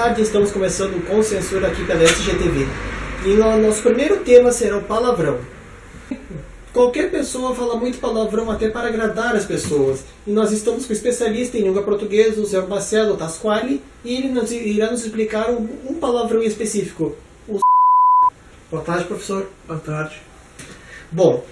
tarde, estamos começando com censura aqui pela SGTV. E nosso primeiro tema será o palavrão. Qualquer pessoa fala muito palavrão até para agradar as pessoas. E nós estamos com o especialista em língua portuguesa, o Zé Marcelo Tasquali, e ele irá nos explicar um palavrão específico. Boa tarde, professor. Boa tarde. Bom,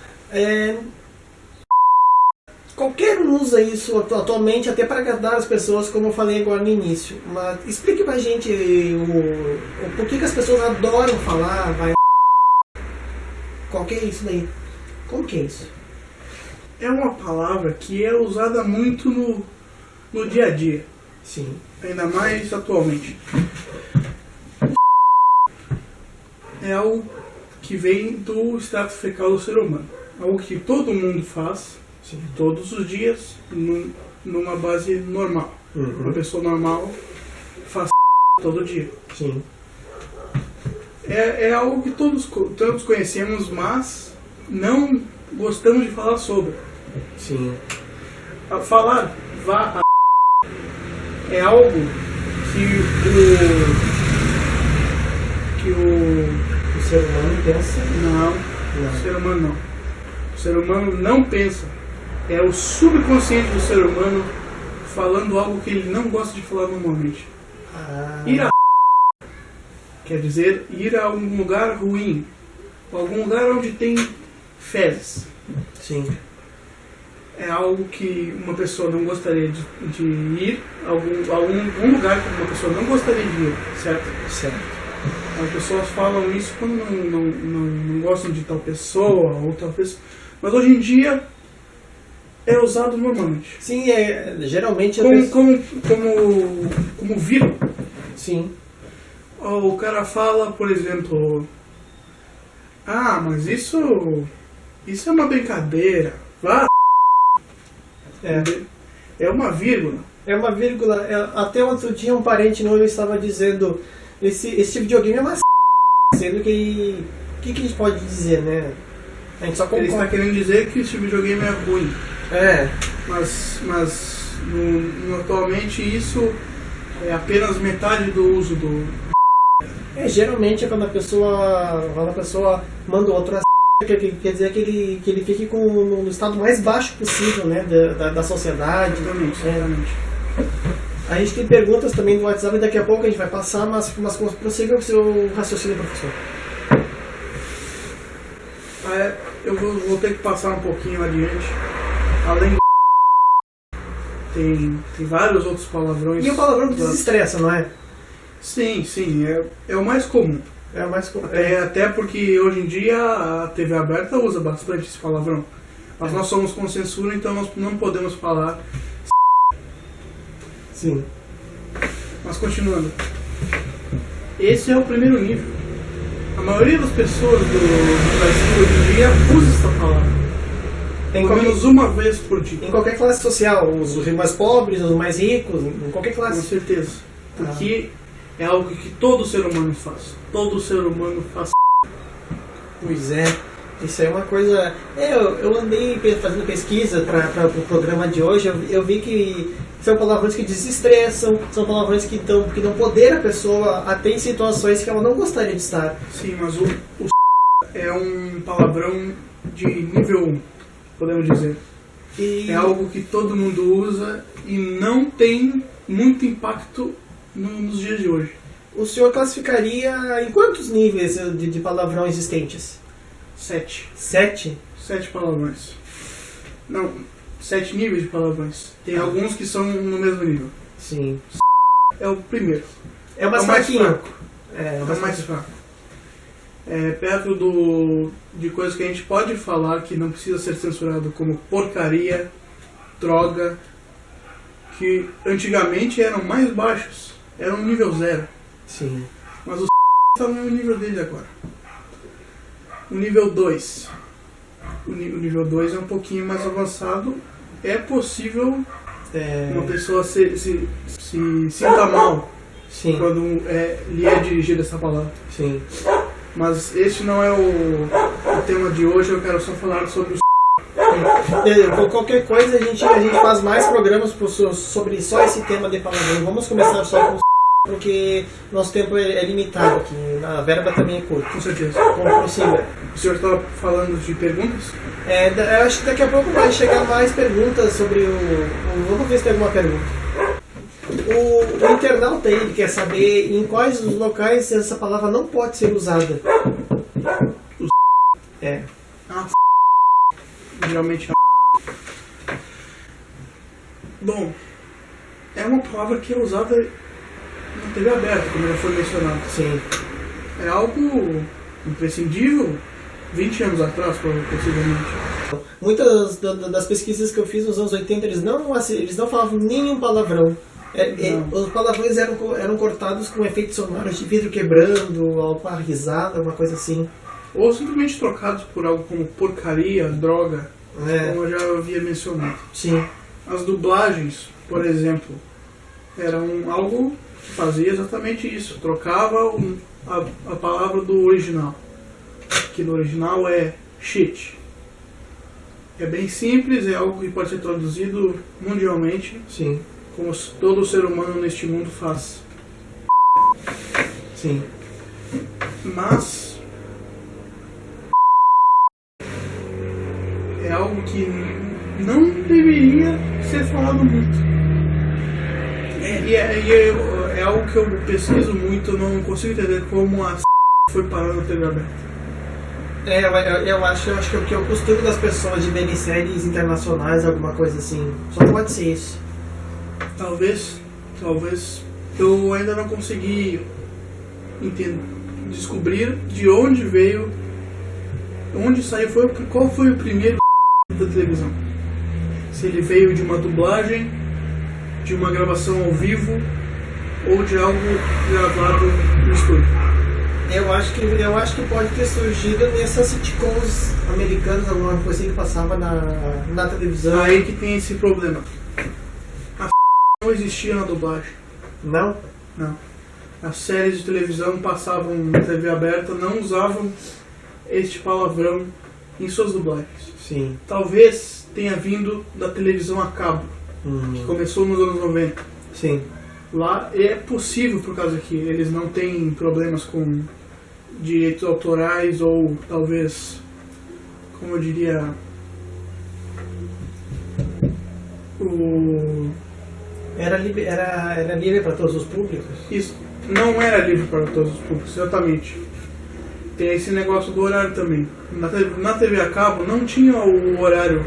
qualquer um usa isso atualmente até para agradar as pessoas, como eu falei agora no início. Mas explique pra gente o porquê que as pessoas adoram falar, qual que é isso daí? Como que é isso? É uma palavra que é usada muito no dia a dia. Sim. Ainda mais atualmente. É algo que vem do extrato fecal do ser humano. Algo que todo mundo faz, Sim. todos os dias, numa base normal. Uhum. Uma pessoa normal faz todo dia. Sim. É algo que todos conhecemos, mas não gostamos de falar sobre. Sim. Falar vá é algo que O ser humano pensa. Não, o ser humano não. O ser humano não pensa. É o subconsciente do ser humano falando algo que ele não gosta de falar normalmente. Ir a quer dizer ir a algum lugar ruim, algum lugar onde tem fezes. Sim. É algo que uma pessoa não gostaria de ir, algum lugar que uma pessoa não gostaria de ir, certo? Certo. As pessoas falam isso quando não gostam de tal pessoa ou tal pessoa. Mas hoje em dia é usado normalmente. Sim, geralmente... Como vírgula. Sim. O cara fala, por exemplo... Ah, mas isso é uma brincadeira. Vá. É uma vírgula. É uma vírgula. Até outro dia um parente meu estava dizendo esse videogame é uma sendo que... O que a gente pode dizer, né? A gente só concorda. Ele está querendo dizer que esse videogame é ruim. Mas atualmente isso é apenas metade do uso do... Geralmente é quando a pessoa manda outra quer dizer que ele fique no estado mais baixo possível, né, da sociedade. Exatamente. A gente tem perguntas também no WhatsApp e daqui a pouco a gente vai passar, mas prossiga o seu raciocínio, professor. Eu vou ter que passar um pouquinho adiante. Além tem vários outros palavrões. E o palavrão que desestressa, não é? Sim, é o mais comum. É o mais comum. Até porque hoje em dia a TV aberta usa bastante esse palavrão. Mas nós somos com censura, então nós não podemos falar. Sim. Mas continuando. Esse é o primeiro nível. A maioria das pessoas do Brasil hoje em dia usa essa palavra. Pelo menos uma vez por dia. Em qualquer classe social, os mais pobres, os mais ricos, em qualquer classe. Com certeza. Porque é algo que todo ser humano faz. Todo ser humano faz. Pois é. Isso é uma coisa... Eu andei fazendo pesquisa para o programa de hoje, eu vi que são palavrões que desestressam, são palavrões que dão poder à pessoa até em situações que ela não gostaria de estar. Sim, mas o é um palavrão de nível 1, podemos dizer. É algo que todo mundo usa e não tem muito impacto nos dias de hoje. O senhor classificaria em quantos níveis de palavrão existentes? 7. 7? 7 palavrões. Não, 7 níveis de palavrões. Tem alguns que são no mesmo nível. Sim. É o primeiro. É o mais fraco. É o mais fraco. É perto de coisas que a gente pode falar que não precisa ser censurado, como porcaria, droga, que antigamente eram mais baixos. Eram no nível 0. Sim. Mas o está no nível dele agora. O nível 2. O nível 2 é um pouquinho mais avançado. É possível uma pessoa se sinta mal. Sim. Quando lhe é dirigida essa palavra. Sim. Mas esse não é o tema de hoje. Eu quero só falar sobre o... Qualquer coisa a gente faz mais programas sobre só esse tema de palavrão. Vamos começar só com porque nosso tempo é limitado aqui, a verba também é curta. Com certeza. Prossiga. O senhor estava falando de perguntas? Eu acho que daqui a pouco vai chegar mais perguntas sobre vamos ver se tem alguma pergunta. O internauta ele quer saber em quais os locais essa palavra não pode ser usada. Geralmente Bom, é uma palavra que é usada na TV aberta, como já foi mencionado. Sim. É algo imprescindível 20 anos atrás, possivelmente. Muitas das pesquisas que eu fiz nos anos 80, eles não falavam nenhum palavrão. Os palavrões eram cortados com efeitos sonoros de vidro quebrando, alguma risada, alguma coisa assim. Ou simplesmente trocados por algo como porcaria, droga, como eu já havia mencionado. Sim. As dublagens, por exemplo, eram algo que fazia exatamente isso. Trocava a palavra do original, que no original é shit. É bem simples, é algo que pode ser traduzido mundialmente. Sim. Como todo ser humano neste mundo faz. Sim. Mas é algo que não deveria ser falado muito. É algo que eu pesquiso muito, não consigo entender como a foi parar na TV aberta. Eu acho que é o costume das pessoas de verem séries internacionais, alguma coisa assim. Só pode ser isso. Talvez eu ainda não consegui descobrir de onde veio, onde saiu, qual foi o primeiro da televisão. Se ele veio de uma dublagem, de uma gravação ao vivo ou de algo gravado no estúdio. Eu acho que pode ter surgido nessas sitcoms americanas, alguma coisa que passava na televisão. Aí que tem esse problema. Não existia na dublagem. Não? Não. As séries de televisão passavam na TV aberta, não usavam este palavrão em suas dublagens. Sim. Talvez tenha vindo da televisão a cabo, que começou nos anos 90. Sim. Lá é possível, por causa que eles não têm problemas com direitos autorais ou talvez, como eu diria, Era livre para todos os públicos? Isso não era livre para todos os públicos, exatamente. Tem esse negócio do horário também. Na TV a cabo não tinha o horário.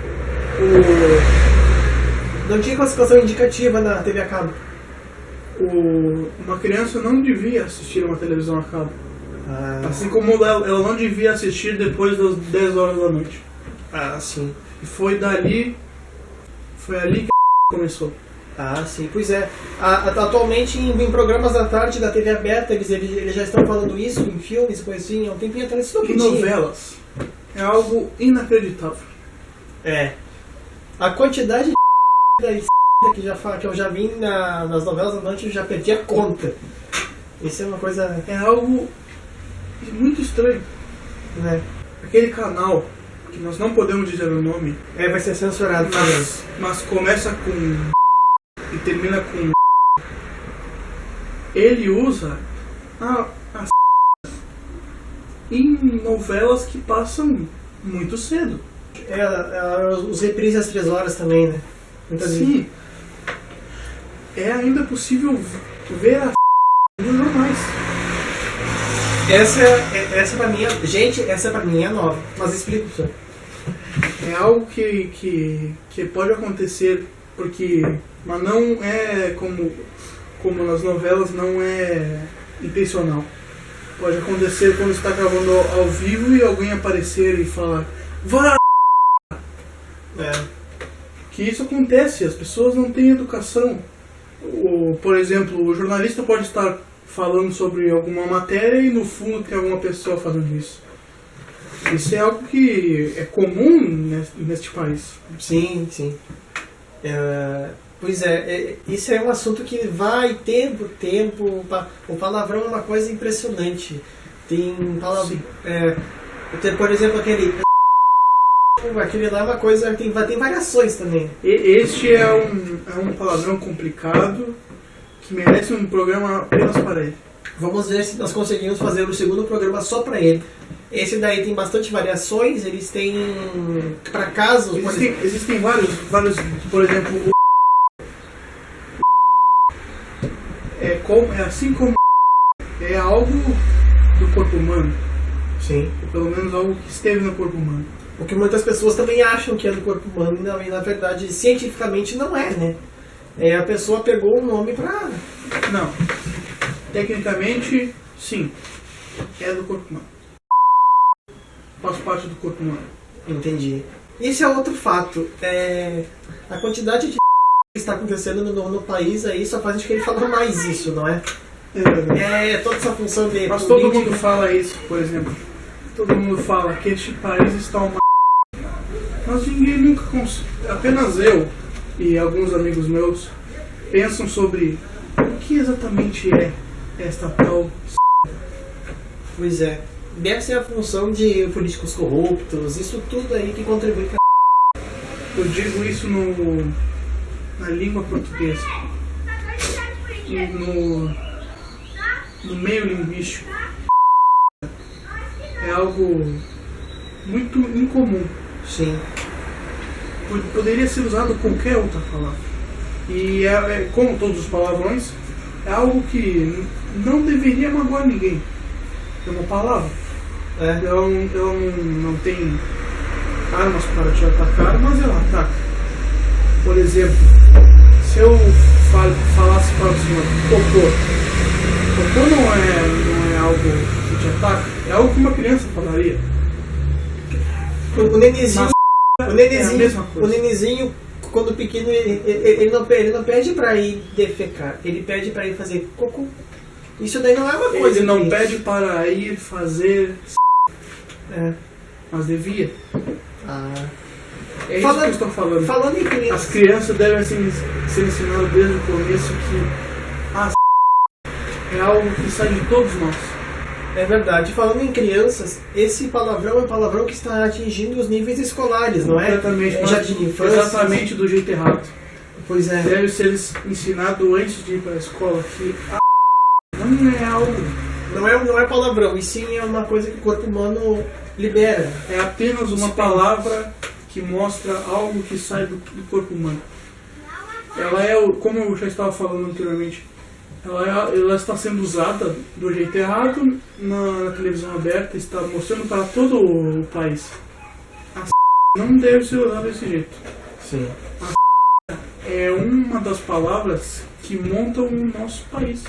Não tinha classificação indicativa na TV a cabo. Uma criança não devia assistir uma televisão a cabo. Assim como ela não devia assistir depois das 10 horas da noite. Sim. E foi ali que começou. Sim, pois é. Atualmente em programas da tarde da TV aberta eles já estão falando isso, em filmes, coisa assim, há um tempinho atrás isso não podia. Em novelas é algo inacreditável. A quantidade de que eu já vi nas novelas da noite, eu já perdi a conta. Isso é uma coisa... É algo muito estranho. Né? Aquele canal, que nós não podemos dizer o nome... vai ser censurado. Mas começa com... e termina com... Ele usa em novelas que passam muito cedo. Os reprises às 3 horas também, né? Sim. É ainda possível ver nos jornais. Essa pra mim, essa pra mim é nova. Mas explica, senhor. É algo que pode acontecer, mas não é como nas novelas, não é intencional. Pode acontecer quando você está gravando ao vivo e alguém aparecer e falar "Vá!" Que isso acontece, as pessoas não têm educação. Por exemplo, o jornalista pode estar falando sobre alguma matéria e no fundo tem alguma pessoa fazendo isso. Isso é algo que é comum neste país. Sim. Pois isso é um assunto que vai tempo. O palavrão é uma coisa impressionante. Tem palavra, por exemplo, aquele lá é uma coisa, tem variações também. Este é um palavrão complicado, que merece um programa apenas para ele. Vamos ver se nós conseguimos fazer o segundo programa só para ele. Esse daí tem bastante variações, eles têm para casos... Existem vários, por exemplo, assim como é algo do corpo humano. Sim. Ou pelo menos algo que esteve no corpo humano. O que muitas pessoas também acham que é do corpo humano, e na verdade, cientificamente não é, né? A pessoa pegou um nome pra... Não. Tecnicamente, sim. É do corpo humano. Faz parte do corpo humano. Entendi. Esse é outro fato. A quantidade de que está acontecendo no país aí só faz a gente querer falar mais isso, não é? Toda essa função de... Mas todo mundo fala isso, por exemplo. Todo mundo fala que este país está uma... Mas ninguém nunca... Apenas eu e alguns amigos meus pensam sobre o que exatamente é esta tal... Pois é. Deve ser a função de políticos corruptos, isso tudo aí que contribui para... Eu digo isso na língua portuguesa. E no meio linguístico. É algo muito incomum. Sim. Poderia ser usado qualquer outra palavra. E como todos os palavrões, é algo que não deveria magoar ninguém. É uma palavra. Ela não tem armas para te atacar, mas ela ataca. Por exemplo, se eu falasse para o senhor cocô não é algo que te ataca, é algo que uma criança falaria. O nenezinho, o nenezinho, quando pequeno, ele não pede para ir defecar, ele pede para ir fazer cocô. Isso daí não é uma coisa. Ele não pede para ir fazer. Mas devia. É isso que eu estou falando. Falando em criança. As crianças devem ser ensinadas desde o começo que é algo que sai de todos nós. É verdade. Falando em crianças, esse palavrão é um palavrão que está atingindo os níveis escolares, não é? Exatamente. Jardim de infância. Exatamente do jeito errado. Pois é. Deve ser ensinado antes de ir para a escola que não é algo. Não é palavrão, e sim é uma coisa que o corpo humano libera. É apenas uma palavra que mostra algo que sai do corpo humano. Ela como eu já estava falando anteriormente, ela está sendo usada do jeito errado na televisão aberta, está mostrando para todo o país. Não deve ser usada desse jeito. Sim. É uma das palavras que montam o nosso país.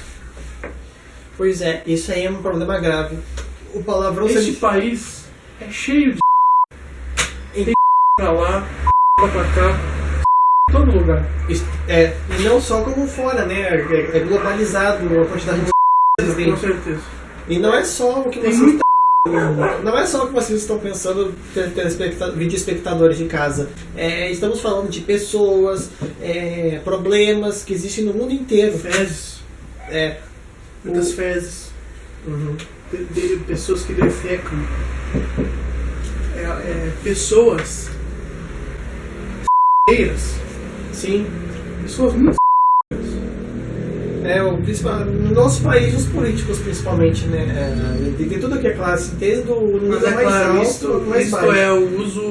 Pois é, isso aí é um problema grave. O palavrão... Este país é cheio de... Tem pra lá, pra cá, todo lugar. E não só como fora, né? É globalizado a quantidade de... Com certeza. E não é só o que tem vocês... muita... Não é só o que vocês estão pensando, vídeo espectadores de casa. Estamos falando de pessoas, problemas que existem no mundo inteiro. Fezes. Muitas fezes. De pessoas que defecam. Pessoas. Sim. Pessoas muito. No nosso país, os políticos principalmente, né? De tudo que é classe, desde o nível mais alto ao mais baixo. Isto é o uso,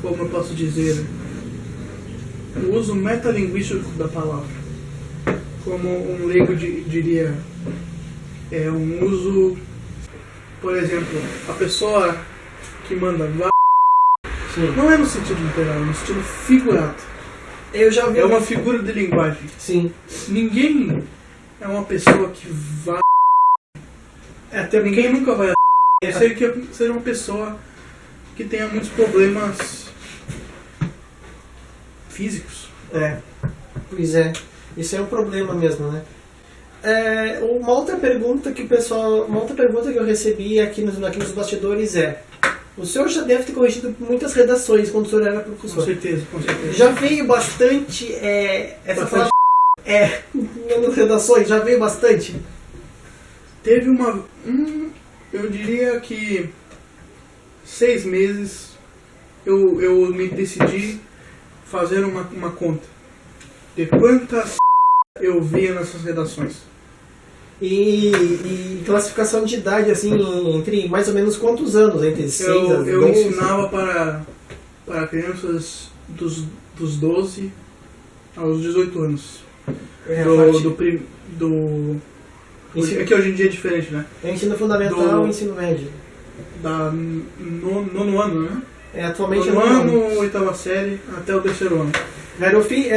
como eu posso dizer, o uso metalinguístico da palavra. Como um leigo diria, é um uso, por exemplo, a pessoa que manda não é no sentido literal, é no sentido figurado. Eu já vi. É uma figura de linguagem. Sim. Ninguém é uma pessoa que vai. Ninguém nunca vai. Seja uma pessoa que tenha muitos problemas físicos. Pois é. Isso é um problema mesmo, né? Uma outra pergunta que eu recebi aqui nos bastidores o senhor já deve ter corrigido muitas redações quando o senhor era professor. Com certeza. Já veio bastante essa palavra nas redações? Já veio bastante? Teve eu diria que 6 meses eu me decidi fazer uma conta de quantas eu via nessas redações. E classificação de idade, assim, entre mais ou menos quantos anos? Entre 6 e 12? Eu ensinava para crianças dos 12 aos 18 anos. É que hoje em dia é diferente, né? É ensino fundamental e ensino médio. Nono ano, né? Atualmente nono ano, oitava série, até o terceiro ano. Era o fim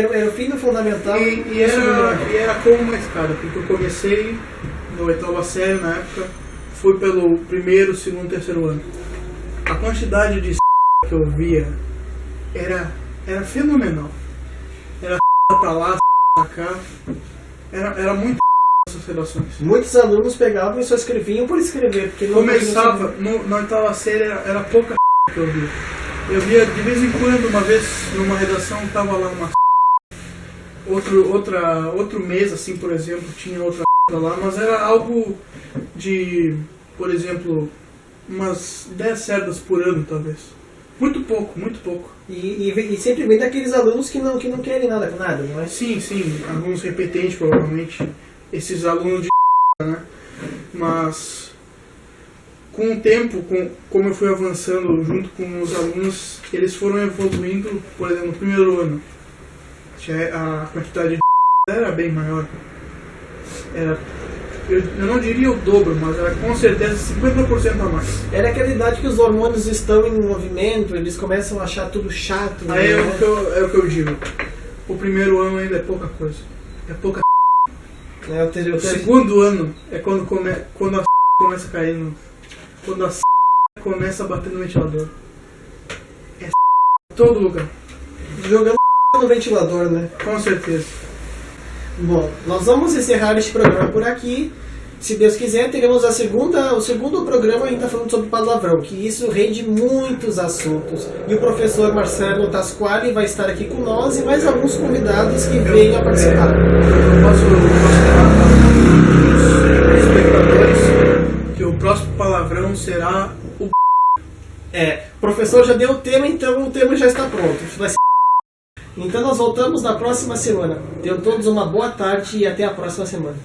do fundamental e era como uma escada, porque eu comecei na oitava série na época, fui pelo primeiro, segundo, terceiro ano. A quantidade de que eu via era fenomenal. Era pra lá, pra cá. Era muito essas redações. Muitos alunos pegavam e só escreviam por escrever. Porque não começava, na oitava série era pouca que eu via. Eu via de vez em quando, uma vez numa redação, tava lá uma outro mês, assim, por exemplo, tinha outra lá, mas era algo de, por exemplo, umas 10 cerdas por ano, talvez. Muito pouco, muito pouco. E sempre vem daqueles alunos que não querem nada com nada, não é? Sim, alguns repetentes, provavelmente, esses alunos de né? Mas com o tempo, como eu fui avançando junto com os alunos, eles foram evoluindo. Por exemplo, no primeiro ano, a quantidade de era bem maior. Eu não diria o dobro, mas era com certeza 50% a mais. Era aquela idade que os hormônios estão em movimento, eles começam a achar tudo chato. Aí é o que eu digo. O primeiro ano ainda é pouca coisa. É pouca. O segundo ano é quando a começa a cair quando a começa a bater no ventilador. É em todo lugar. Jogando no ventilador, né? Com certeza. Bom, nós vamos encerrar este programa por aqui. Se Deus quiser, teremos o segundo programa ainda falando sobre palavrão, que isso rende muitos assuntos. E o professor Marcelo Tasquari vai estar aqui com nós e mais alguns convidados que venham a participar. Eu posso falar para os espectadores que o próximo palavrão será o... O professor já deu o tema, então o tema já está pronto. Vai ser... Então nós voltamos na próxima semana. Tenham todos uma boa tarde e até a próxima semana.